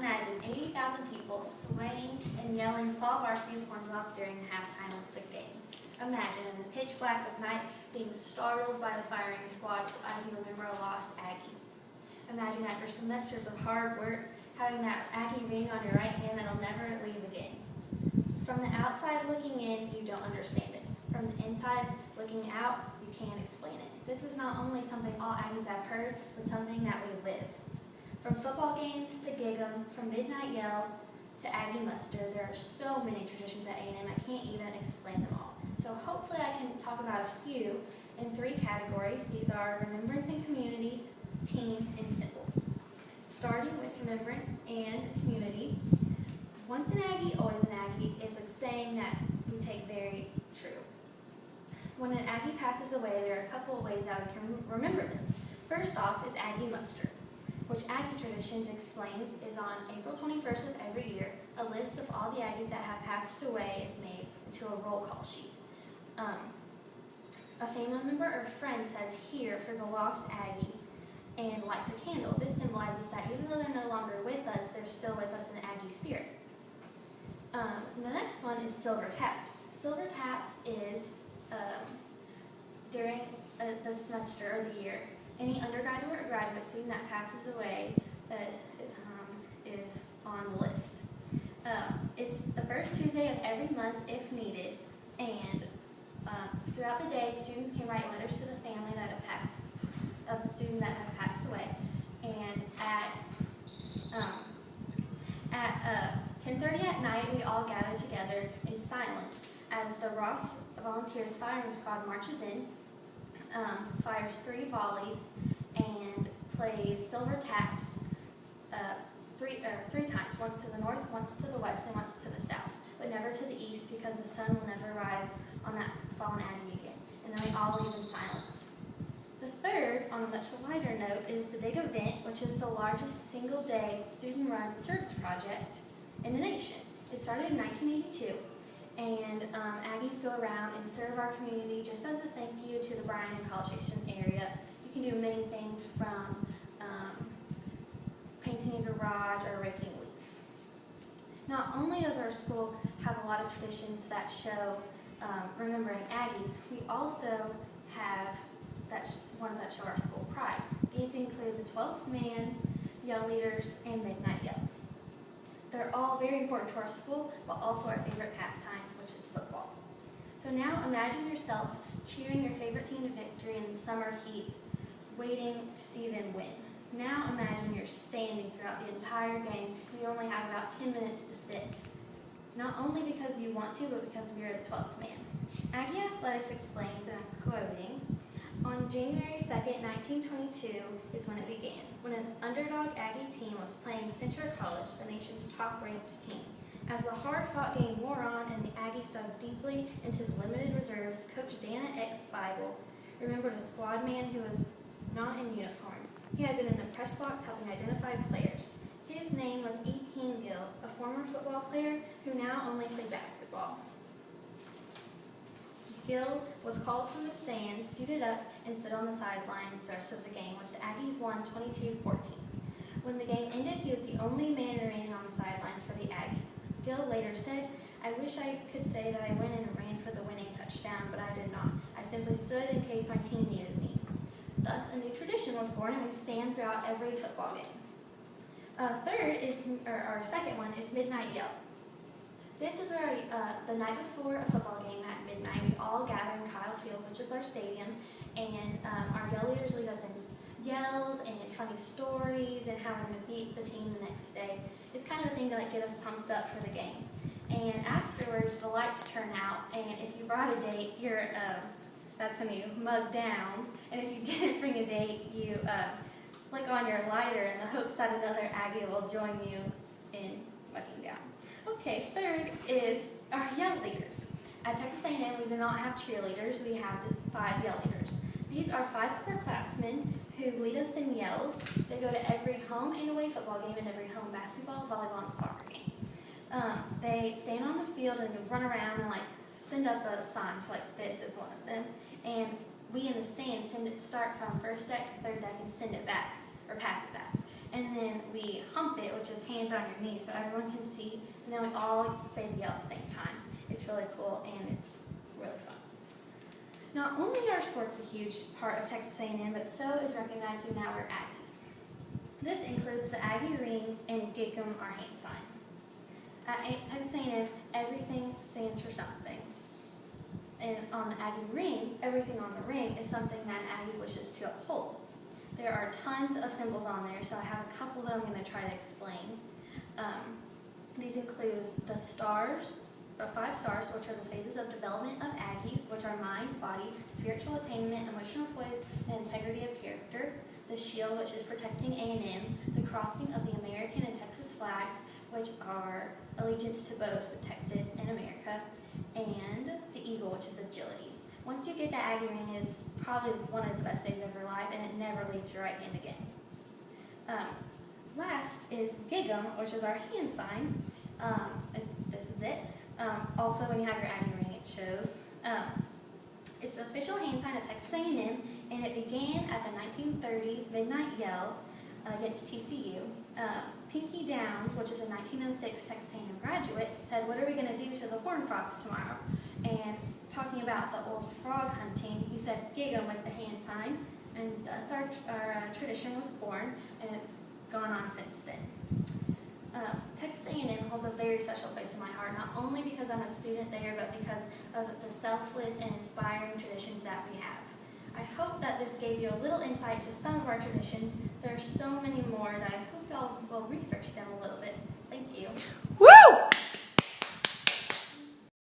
imagine 80,000 people swaying and yelling "Saw Varsity's horns off" during the halftime of the game. Imagine in the pitch black of night being startled by the firing squad as you remember a lost Aggie. Imagine after semesters of hard work having that Aggie ring on your right hand that'll never leave again. From the outside looking in, you don't understand it. From the inside looking out, you can't explain it. This is not only something all Aggies have heard, but something that we live. From football games to gig 'em, from midnight yell to Aggie muster, there are so many traditions at A&M I can't even explain them all. So hopefully I can talk about a few in 3 categories. These are remembrance and community, team, and symbols. Starting with remembrance and community, once an Aggie, always an Aggie is a saying that we take very true. When an Aggie passes away, there are a couple of ways that we can remember them. First off is Aggie muster, which Aggie Traditions explains is on April 21st of every year. A list of all the Aggies that have passed away is made into a roll call sheet. A family member or friend says "here" for the lost Aggie and lights a candle. This symbolizes that even though they're no longer with us, they're still with us in the Aggie spirit. The next one is silver taps. Silver taps is during the semester or the year, any undergraduate or graduate student that passes away is on the list. It's the first Tuesday of every month if needed, and throughout the day, students can write letters to the family that have passed, of the student that have passed away. And at 10:30 at night, we all gather together in silence as the Ross Volunteers Firing Squad marches in, fires 3 volleys, and plays silver taps three times, once to the north, once to the west, and once to the south, but never to the east because the sun will never rise on that fallen Aggie again. And then we all leave in silence. The third, on a much lighter note, is the big event, which is the largest single-day student-run service project in the nation. It started in 1982, and Aggies go around and serve our community just as a thank you to the Bryan and College Station area. You can do many things from painting a garage or raking leaves. Not only does our school have a lot of traditions that show remembering Aggies, we also have ones that show our school pride. These include the 12th man, yell leaders, and midnight yell. They're all very important to our school, but also our favorite pastime, which is football. So now imagine yourself cheering your favorite team to victory in the summer heat, waiting to see them win. Now imagine you're standing throughout the entire game, and you only have about 10 minutes to sit. Not only because you want to, but because we are the 12th man. Aggie Athletics explains, and I'm quoting, "On January 2nd, 1922 is when it began, when an underdog Aggie team was playing Central College, the nation's top-ranked team. As the hard-fought game wore on and the Aggies dug deeply into the limited reserves, Coach Dana X. Bible remembered a squad man who was not in uniform. He had been in the press box helping identify players. His name was E. King Gill, a former football player who now only played basketball. Gill was called from the stands, suited up, and stood on the sidelines the rest of the game, which the Aggies won 22-14. When the game ended, he was the only man remaining on the sidelines for the Aggies. Gill later said, "I wish I could say that I went and ran for the winning touchdown, but I did not. I simply stood in case my team needed me." Thus, a new tradition was born, and we stand throughout every football game. Our second one is midnight yell. This is where the night before a football game at midnight, we all gather in Kyle Field, which is our stadium, and our yell leaders lead us in yells and funny stories and how we're going to beat the team the next day. It's kind of a thing to get us pumped up for the game. And afterwards, the lights turn out, and if you brought a date, that's when you mug down, and if you didn't bring a date, you flick on your lighter in the hopes that another Aggie will join you in mugging down. Okay, third is our yell leaders. At Texas A&M, we do not have cheerleaders, we have 5 yell leaders. These are 5 upperclassmen who lead us in yells. They go to every home and away football game and every home basketball, volleyball, and soccer game. They stand on the field and run around and send up a sign, so this is one of them. And we in the stands start from first deck to third deck and send it back, or pass it back. And then then we hump it, which is hands on your knees so everyone can see, and then we all say the yell at the same time. It's really cool and it's really fun. Not only are sports a huge part of Texas A&M, but so is recognizing that we're Aggies. This includes the Aggie ring and Gig 'em, our hand sign. At Texas A&M, everything stands for something. And on the Aggie ring, everything on the ring is something that an Aggie wishes to uphold. There are tons of symbols on there, so I have a couple that I'm going to try to explain. These include the stars, or 5 stars, which are the phases of development of Aggies, which are mind, body, spiritual attainment, emotional poise, and integrity of character. The shield, which is protecting A&M. The crossing of the American and Texas flags, which are allegiance to both Texas and America. And the eagle, which is agility. Once you get that Aggie ring, it is probably one of the best days of your life, and it never leaves your right hand again. Last is Gig 'em, which is our hand sign. This is it. Also, when you have your Aggie ring, it shows. It's the official hand sign of Texas A&M, and it began at the 1930 Midnight Yell against TCU. Pinky Downs, which is a 1906 Texas A&M graduate, said, "What are we going to do to the horned frogs tomorrow?" And talking about the old frog hunting, he said, "Gig 'em" with the hand sign, and thus our tradition was born, and it's gone on since then. Texas A&M holds a very special place in my heart, not only because I'm a student there, but because of the selfless and inspiring traditions that we have. I hope that this gave you a little insight to some of our traditions. There are so many more that I hope y'all will research them a little bit. Thank you. Woo!